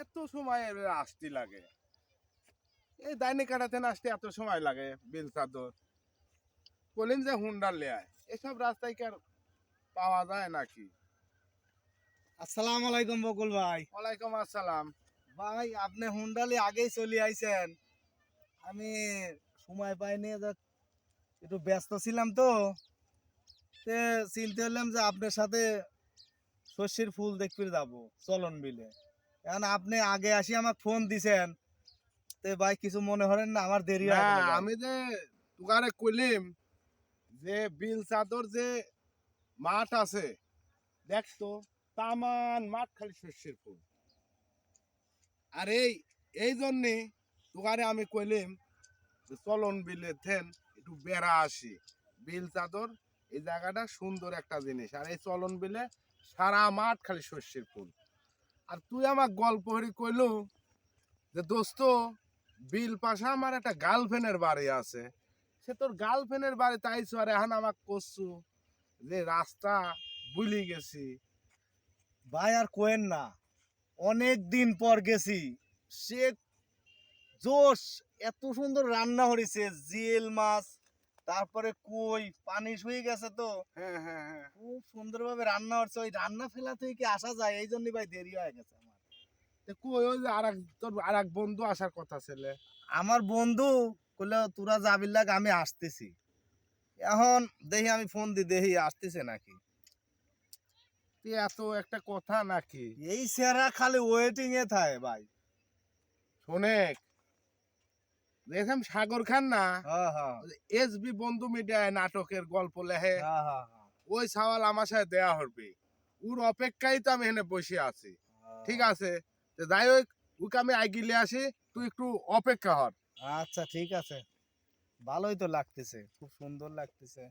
এত সময় আসতে লাগে, এই দাইনি কাটাতে না আসতে এত সময় লাগে। বিল চাদর বলেন যে হুন্ডা লেয়, এসব রাস্তায় কি আর পাওয়া যায় নাকি? আসসালামু আলাইকুম বকুল ভাই। ওয়ালাইকুম আসসালাম। ভাই আপনি হুন্ডালি আগেই চলে আইছেন, আমি সময় পাইনি, একটু ব্যস্ত ছিলাম তো তে চিন্তা করলাম যে আপনার সাথে শস্যের ফুল দেখতে যাব চলন বিলে। এখন আপনি আগে আসি আমাকে ফোন দিছেন, তে ভাই কিছু মনে করেন না, আমার দেরি না, হয়ে গেল ভাই। আমি যে তুগারে কইলিম যে বিল চাদর যে মাঠ আছে, দেখতো তামান মাঠ খালি শস্যের ফুল। আর এই জন্যে তুগারে আমি কইলিম যে চলন বিলে থেন একটু বেড়া আসি। বিল চাদর এই জায়গাটা সুন্দর একটা জিনিস, আর এই চলন বিলে সারা মাঠ খালি শস্যের ফুল। আর তুই আমার গল্প হরি কইলু যে দোস্ত, বিল পাশে আমার একটা গার্লফ্রেন্ডের বাড়ি আছে। সে তোর গার্লফ্রেন্ডের বাড়ি তাইছো, আর এখন আমাকে করছু যে রাস্তা ভুলি গেছি। ভাই আর কোয়েন না, অনেক দিন পর গেছি। সে জোশ, এত সুন্দর রান্না হয়েছে, জিল মাছ, তারপরে কই পানি শুয়ে গেছে তো হ্যাঁ হ্যাঁ হ্যাঁ। খুব সুন্দরভাবে রান্না হচ্ছে। ওই রান্না ফেলা থেকে কি আসা যায়, এই জন্যই ভাই দেরি হয়ে গেছে আমার। তো কই ওই যে তোর আর এক বন্ধু আসার কথা ছেলে? আমার বন্ধু কইলে তোরা যাবি লাগ, আমি আসতেছি। এখন দেখি আমি ফোন দি, দেখি আসতেছে নাকি। তুই এত একটা কথা নাকি? এই সেরা খালি ওয়েটিং এ থাকে ভাই। শোনেক, দেখলাম সাগর খান না, হ্যাঁ হ্যাঁ এসবি বন্ধু মিডিয়ায় নাটকের গল্প লেহে, হ্যাঁ হ্যাঁ ওই সওয়াল আমার সাথে দেয়া হবে। ওর অপেক্ষায় তো আমি এখানে বসে আছি। ঠিক আছে, তো যাই হোক, ওকে আমি আইগিলে আসি, তুই একটু অপেক্ষা হর। আচ্ছা ঠিক আছে, ভালোই তো লাগতেছে, খুব সুন্দর লাগতেছে।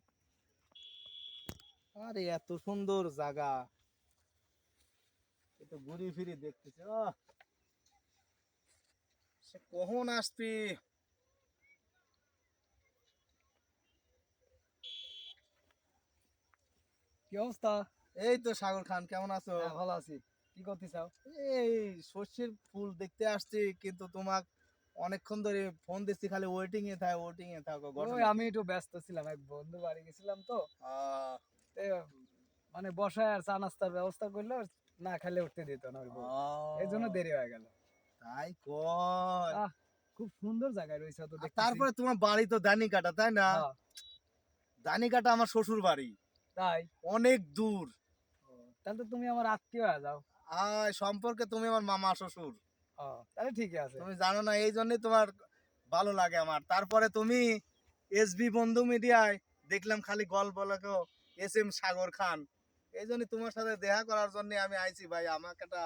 আরে এত সুন্দর জায়গা, একটু ঘুরি ফিরি দেখতেছে। সে কখন আসবি? কি অবস্থা? এই তো সাগর খান, কেমন আছো? হ্যাঁ, ভালো আছি। কি করতে চাও? এই শস্যের ফুল দেখতে আসছি, কিন্তু তোমাক অনেকক্ষণ ধরে ফোন দিচ্ছি, খালি ওয়েটিং এ থাকো। ওই আমি একটু ব্যস্ত ছিলাম, এক বন্ধু বাড়ি গেছিলাম তো। আহ, তে মানে বসায় আর চা নাস্তার ব্যবস্থা করলো, না খেলে উঠতে দিত না ওই বউ। এই জন্য দেরি হয়ে গেল। তাই কয়। আহ, খুব সুন্দর জায়গায় রয়েছে তো আর দেখতেছি। তারপরে তোমার বাড়ি তো দানিকাটা, তাই না? হ্যাঁ, দানিকাটা আমার শ্বশুর বাড়ি, তাই? অনেক দূর। ও, তাহলে তো তুমি আমার আত্মীয় হয়ে যাও। সম্পর্কে তুমি আমার মামা শ্বশুর, ও, তাহলে ঠিকই আছে। তুমি জানো না, এই জন্যই তোমার ভালো লাগে আমার। তারপরে তুমি এসবি বন্ধু মিডিয়ায় দেখলাম খালি গল্প লেখো, এস সাগর খান, এই জন্য তোমার সাথে দেখা করার জন্য আমি আইছি ভাই। আমাকে একটা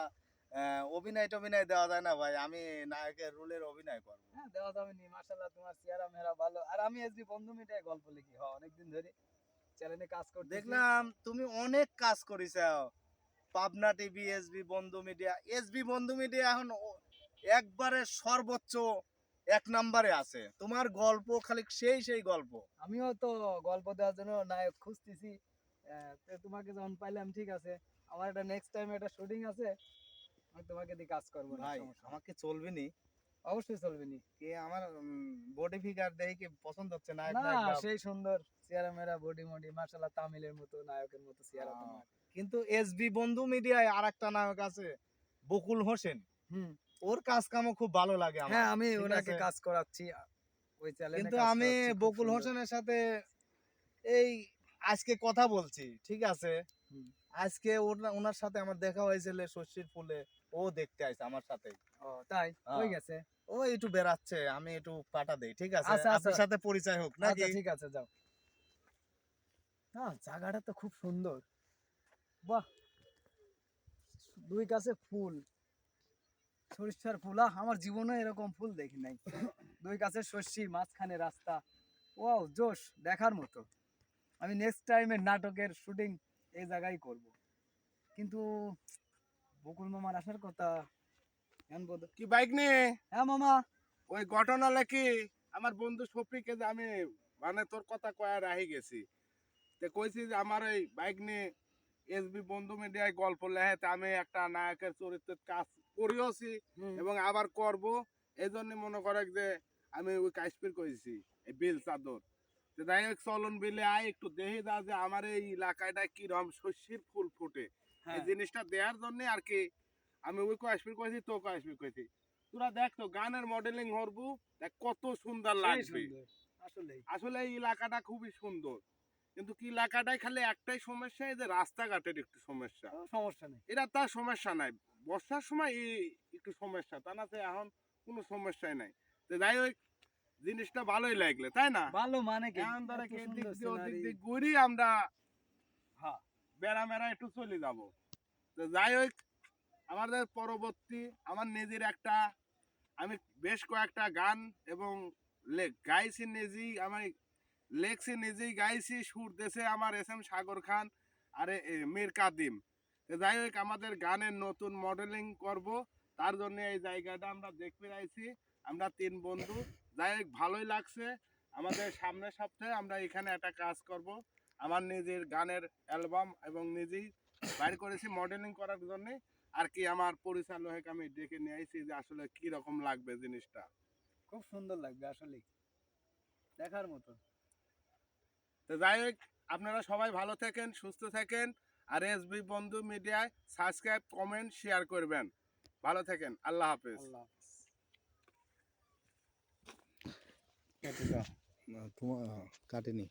অভিনয় টভিনয় দেওয়া যায় না ভাই? আমি নায়কের রোলের অভিনয় করবো। হ্যাঁ, দেওয়া যাবে নি। মাশাআল্লাহ, তোমার চেহারা মেরা ভালো। আর আমি এসবি বন্ধু মিটায় গল্প লিখি, হ্যাঁ, অনেকদিন ধরে চ্যানেলে কাজ করতেছি। দেখলাম তুমি অনেক কাজ করিছো, পাবনা টিভি, এসবি বন্ধু মিডিয়া এখন একবারে সর্বোচ্চ এক নম্বরে আছে। তোমার গল্প খালি সেই গল্প। আমিও তো গল্প দেওয়ার জন্য নায়ক খুঁজতেছি। তো তোমাকে যখন পাইলাম, ঠিক আছে, আমার একটা নেক্সট টাইম একটা শুটিং আছে, আমি তোমাকে দিয়ে কাজ করবো না, ভাই সমস্যা নেই। আমাকে চলবে নি? অবশ্যই চলবে নি। কি আমার বডি ফিগার দেখে কি পছন্দ হচ্ছে নায়ক না, নায়িকা? সেই সুন্দর চেহারা মেরা, বডি মডি, মাশাআল্লাহ, তামিলের মতো নায়কের মতো চেহারা আহ, তোমার। কিন্তু এসবি বন্ধু মিডিয়ায় আর একটা নায়ক আছে, বকুল হোসেন। হুম। ওর কাজ কামও খুব ভালো লাগে আমার, হ্যাঁ, আমি ঠিক ওনাকে আছে? কাজ করাচ্ছি, ওই চ্যানেলে কিন্তু কাজ আমি করাচ্ছি, খুব বকুল সুন্দর। হোসেনের সাথে এই আজকে কথা বলছি, ঠিক আছে? হুম। আজকে ওনার সাথে আমার দেখা হয়েছিল শস্যের ফুলে, ও দেখতে আসছে আমার সাথে। ও, তাই? হ্যাঁ। হয়ে গেছে। ও একটু বেড়াচ্ছে, আমি একটু পাঠা দেই, ঠিক আছে? আচ্ছা, আচ্ছা। আপনার সাথে পরিচয় হোক নাকি? আচ্ছা, ঠিক আছে, যাও। না, জায়গাটা তো খুব সুন্দর। বাহ, দুই কাছে ফুল, সরিষার ফুল। আমার জীবনে এরকম ফুল দেখি নাই। দুই কাছে শস্যি, মাঝখানে রাস্তা। ওয়াও, জোশ, দেখার মতো। আমি নেক্সট টাইমের নাটকের শুটিং এই জায়গায় করব। কিন্তু বকুল মামার আসার কথা। কেন বলতো? কি বাইক নিয়ে? হ্যাঁ মামা। ওই ঘটনা লেখি, আমার বন্ধু শফিকে যে আমি মানে তোর কথা কয়া রাহি গেছি, তে কইছি যে আমার ওই বাইক নিয়ে এসবি বন্ধু মিডিয়ায় গল্প লেহে, তা আমি একটা নায়কের চরিত্রের কাজ করিওছি হুম। এবং আবার করব। এই জন্য মনে করে যে আমি ওই কাশ্মীর করেছি এই বিল চাদর। তো যাই হোক চলন বিলে আয় একটু দেখে দা যে আমার এই এলাকাটা কিরকম শস্যের ফুল ফুটে। এই হ্যাঁ জিনিসটা দেওয়ার জন্য আর কি আমি ওই কাশ্মীর করেছি তো কাশ্মীর করেছি। তোরা দেখ তো গানের মডেলিং করবো, দেখ কত সুন্দর সেই লাগবে। সুন্দর আসলেই। আসলে এই এলাকাটা খুবই সুন্দর, কিন্তু কি এলাকাটায় খালি একটাই সমস্যা, এই যে রাস্তাঘাটের একটু সমস্যা। ও, সমস্যা নেই। এটা তার সমস্যা নাই, বর্ষার সময় এই একটু সমস্যা, তা না তো এখন কোনো সমস্যাই নাই। তো যাই হোক জিনিসটা ভালোই লাগলে, তাই না? ভালো মানে কি এখন ধরে এত কি এদিক সুন্দর দিয়ে ওদিক scenery। দিয়ে ঘুরি আমরা, হ্যাঁ বেড়া মেরা একটু চলে যাব। তো যাই হোক আমাদের পরবর্তী আমার নিজের একটা, আমি বেশ কয়েকটা গান এবং গাইছি নিজেই, আমি লেখছি নিজেই গাইছি, সুর দেশে আমার SM সাগর খান আরে মীর কাদিম। তো যাই হোক আমাদের গানের নতুন মডেলিং করব, তার জন্য এই জায়গাটা আমরা দেখতে আইছি, আমরা 3 বন্ধু। যাই হোক ভালোই লাগছে। আমাদের সামনের সপ্তাহে আমরা এখানে একটা কাজ করব, আমার নিজের গানের অ্যালবাম এবং নিজেই বাইর করেছি মডেলিং করার জন্য। আর কি আমার পরিচালক আমি ডেকে নিয়ে আইছি যে আসলে কি রকম লাগবে জিনিসটা। খুব সুন্দর লাগবে আসলেই, দেখার মতো। তো যাই হোক আপনারা সবাই ভালো থাকেন, সুস্থ থাকেন, আর SB বন্ধু মিডিয়ায় সাবস্ক্রাইব কমেন্ট শেয়ার করবেন। ভালো থাকেন, আল্লাহ হাফেজ। আল্লাহ তোমার কাটেনি।